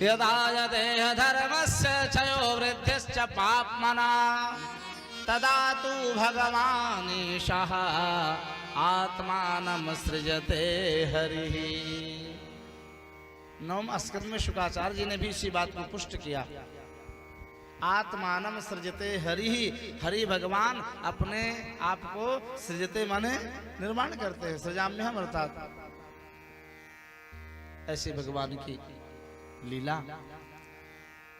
यदा देह धर्मस्य क्षयो वृद्धिश्च पाप्मना तदा तु भगवानीशः आत्मानं सृजते हरिः। नवम स्कंद में शुकाचार्य जी ने भी इसी बात को पुष्ट किया। आत्मानं सृजते हरिः, हरि भगवान अपने आप को सृजते माने निर्माण करते हैं, सृजाम्यहम् अर्थात। ऐसे भगवान की लीला,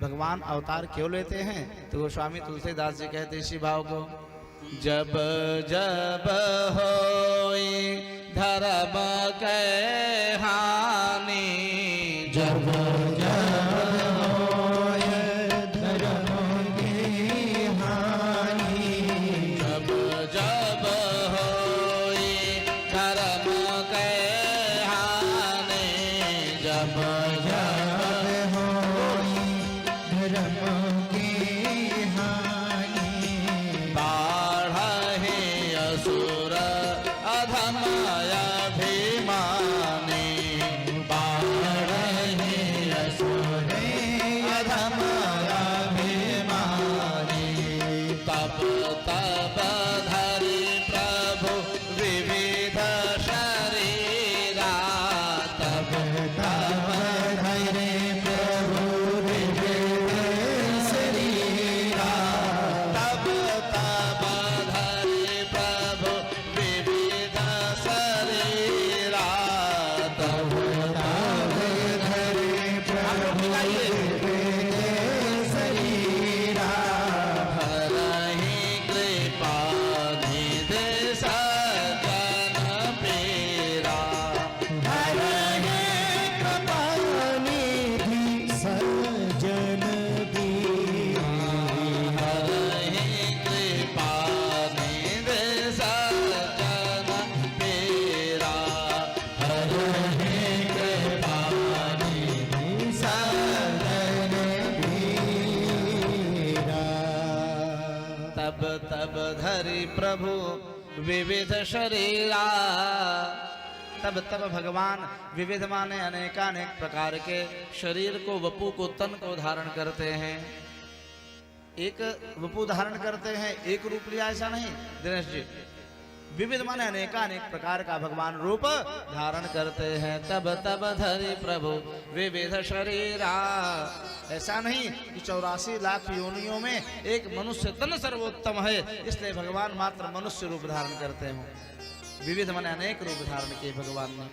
भगवान अवतार क्यों लेते हैं? तो गोस्वामी तुलसीदास जी कहते इसी भाव को, जब जब होई धर्म के हानि, जब जब होई धर्म की हानि, जब जब होई धर्म के हानि, जब जब होई धर्म की हानि, बाढ़े असुर अधम अभिमानी, बाढ़े असुर अधम अभिमानी, तब तब धरि प्रभु विविध शरीरा, तब तब धरि प्रभु विविध शरीरा, तब तब धरि प्रभु विविध शरीरा, तब तब धरि प्रभु विविध शरीरा, हरहि कृपा निधि सज्जन पीरा, हरहि कृपा निधि सज्जन पीरा, हरहि कृपा निधि सज्जन पीरा, हरहि कृपा निधि सज्जन पीरा। तब तब धरि प्रभु विविध शरीरा, तब तब भगवान विविध माने अनेकानेक प्रकार के शरीर को, वपु को, तन को धारण करते हैं। एक वपु धारण करते हैं, एक रूप लिया ऐसा नहीं दिनेश जी, विविध माने अनेकानेक प्रकार का भगवान रूप धारण करते हैं। तब तब धरि प्रभु विविध शरीरा, ऐसा नहीं कि 84 लाख योनियों में एक मनुष्य तन सर्वोत्तम है इसलिए भगवान मात्र मनुष्य रूप धारण करते हो। विविध माने अनेक रूप धारण किए भगवान ने।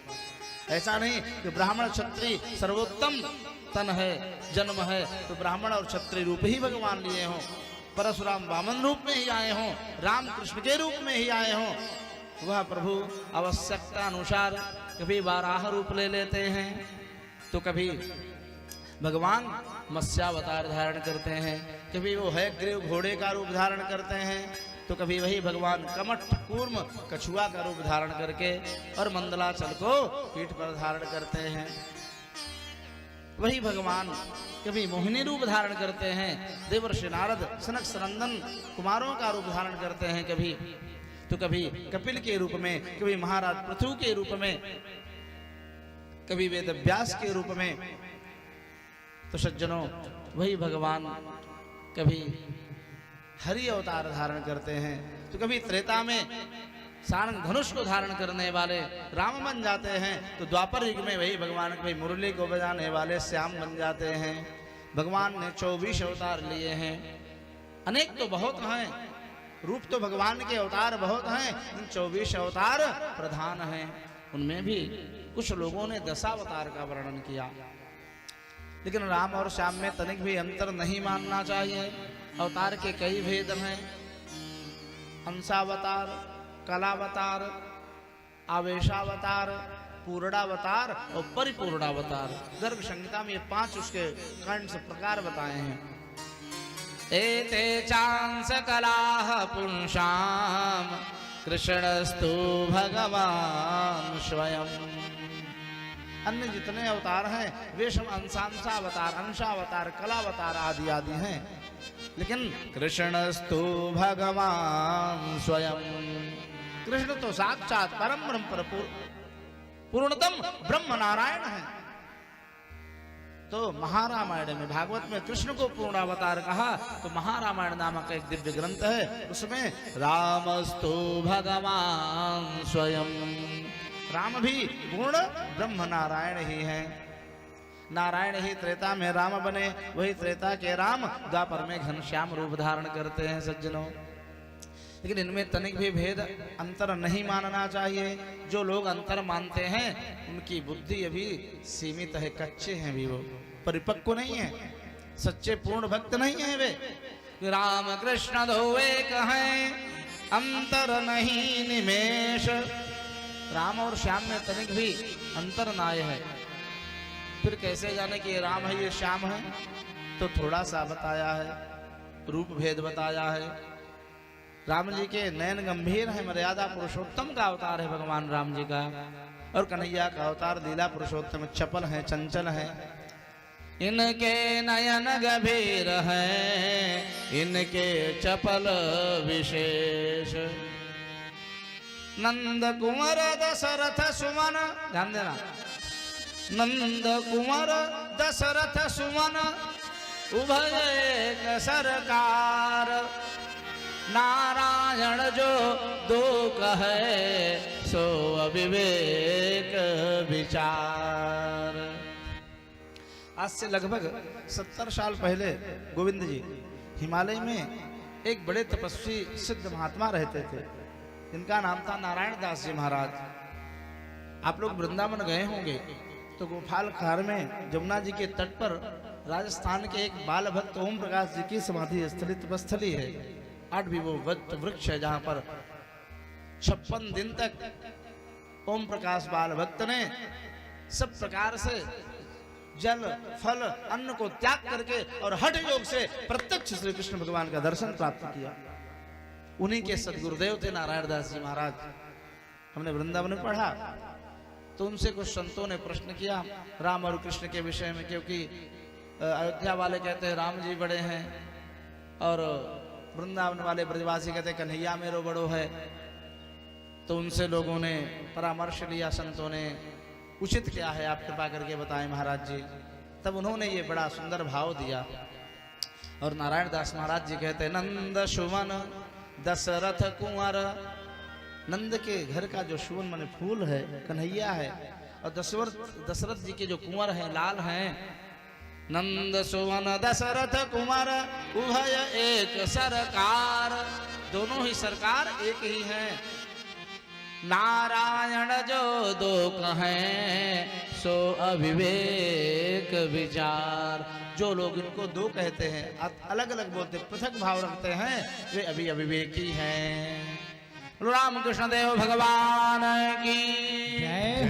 ऐसा नहीं कि ब्राह्मण क्षत्रिय सर्वोत्तम तन है, जन्म है, तो ब्राह्मण और क्षत्रिय रूप ही भगवान लिए हों, परशुराम वामन रूप में ही आए हों, राम कृष्ण के रूप में ही आए हों। वह प्रभु आवश्यकता अनुसार कभी वाराह रूप ले लेते हैं, तो कभी भगवान मत्स्यावतार धारण करते हैं, कभी वो है ग्रीव घोड़े का रूप धारण करते हैं, तो कभी वही भगवान कमठ कूर्म कछुआ का रूप धारण करके और मंदलाचल को पीठ पर धारण करते हैं। वही भगवान कभी मोहिनी रूप धारण करते हैं, देवर्षि नारद सनक सनंदन कुमारों का रूप धारण करते हैं कभी, तो कभी कपिल के रूप में, कभी महाराज पृथु के रूप में, कभी वेद व्यास के रूप में। तो सज्जनों, वही भगवान कभी हरि अवतार धारण करते हैं, तो कभी त्रेता में सारंग धनुष को धारण करने वाले राम बन जाते हैं, तो द्वापर युग में वही भगवान कभी मुरली को बजाने वाले श्याम बन जाते हैं। भगवान ने 24 अवतार लिए हैं, अनेक तो बहुत हैं, रूप तो भगवान के अवतार बहुत हैं, इन 24 अवतार प्रधान हैं। उनमें भी कुछ लोगों ने दशावतार का वर्णन किया, लेकिन राम और श्याम में तनिक भी अंतर नहीं मानना चाहिए। अवतार के कई भेद हैं, अंशावतार, कलावतार, आवेशावतार, पूर्णावतार और परिपूर्णावतार। गर्ग संहिता में ये 5 उसके कंठ प्रकार बताए हैं। एते चांस कलाः पुंसाम कृष्णस्तु भगवान स्वयं। अन्य जितने अवतार हैं वे सब अंशांशावतार, अंशावतार, कलावतार आदि आदि हैं, लेकिन कृष्णस्तु भगवान स्वयं। कृष्ण तो साक्षात परम ब्रह्म पूर्णतम ब्रह्म नारायण है। तो महारामायण में, भागवत में कृष्ण को पूर्ण अवतार कहा, तो महारामायण नामक एक दिव्य ग्रंथ है, उसमें रामस्तु भगवान स्वयं, राम भी पूर्ण ब्रह्म नारायण ही हैं। नारायण ही त्रेता में राम बने, वही त्रेता के राम द्वापर में घनश्याम रूप धारण करते हैं सज्जनों। लेकिन इनमें तनिक भी भेद अंतर नहीं मानना चाहिए। जो लोग अंतर मानते हैं उनकी बुद्धि अभी सीमित है, कच्चे हैं, भी वो परिपक्व नहीं है, सच्चे पूर्ण भक्त नहीं है वे। राम कृष्ण दो एक हैं, अंतर नहीं निमेष। राम और श्याम में तनिक भी अंतर नाय है, फिर कैसे जाने कि ये राम है ये श्याम है? तो थोड़ा सा बताया है, रूप भेद बताया है। राम जी के नयन गंभीर है, मर्यादा पुरुषोत्तम का अवतार है भगवान राम जी का, और कन्हैया का अवतार लीला पुरुषोत्तम चपल है, चंचल है। इनके नयन गंभीर है, इनके चपल विशेष। नंद कुंवर दशरथ सुमन, ध्यान देना, नंद कुंवर दशरथ सुमन उभय एक सरकार। नारायण जो दो कहे, सो अविवेक विचार। आज से लगभग 70 साल पहले गोविंद जी हिमालय में एक बड़े तपस्वी सिद्ध महात्मा रहते थे, जिनका नाम था नारायण दास जी महाराज। आप लोग वृंदावन गए होंगे तो गोपाल खार में जमुना जी के तट पर राजस्थान के एक बाल भक्त ओम प्रकाश जी की समाधि स्थली तपस्थली है। 8 भी वो वृक्ष है जहां पर 56 दिन तक ओम प्रकाश बाल भक्त ने सब प्रकार से जल फल अन्न को त्याग करके और हठ योग से प्रत्यक्ष श्री कृष्ण भगवान का दर्शन प्राप्त किया। उन्हीं के सदगुरुदेव थे नारायण दास जी महाराज। हमने वृंदावन में पढ़ा तो उनसे कुछ संतों ने प्रश्न किया राम और कृष्ण के विषय में, क्योंकि अयोध्या वाले कहते हैं राम जी बड़े हैं और वृंदावन वाले ब्रजवासी कहते हैं कन्हैया मेरो बड़ो है। तो उनसे लोगों ने परामर्श लिया, संतों ने, उचित क्या है आप कृपा करके बताएं महाराज जी। तब उन्होंने ये बड़ा सुंदर भाव दिया और नारायण दास महाराज जी कहते हैं नंद सुवन दशरथ कुंवर। नंद के घर का जो सुवन माने फूल है कन्हैया है, और दशरथ जी के जो कुंवर हैं लाल हैं। नंद सुवन दशरथ कुंवर उभय एक सरकार, दोनों ही सरकार एक ही हैं। नारायण जो दो कहें सो अविवेक विचार। जो लोग इनको दो कहते हैं, अलग अलग बोलते, पृथक भाव रखते हैं, वे अभी अविवेकी हैं। राम कृष्ण देव भगवान की जय।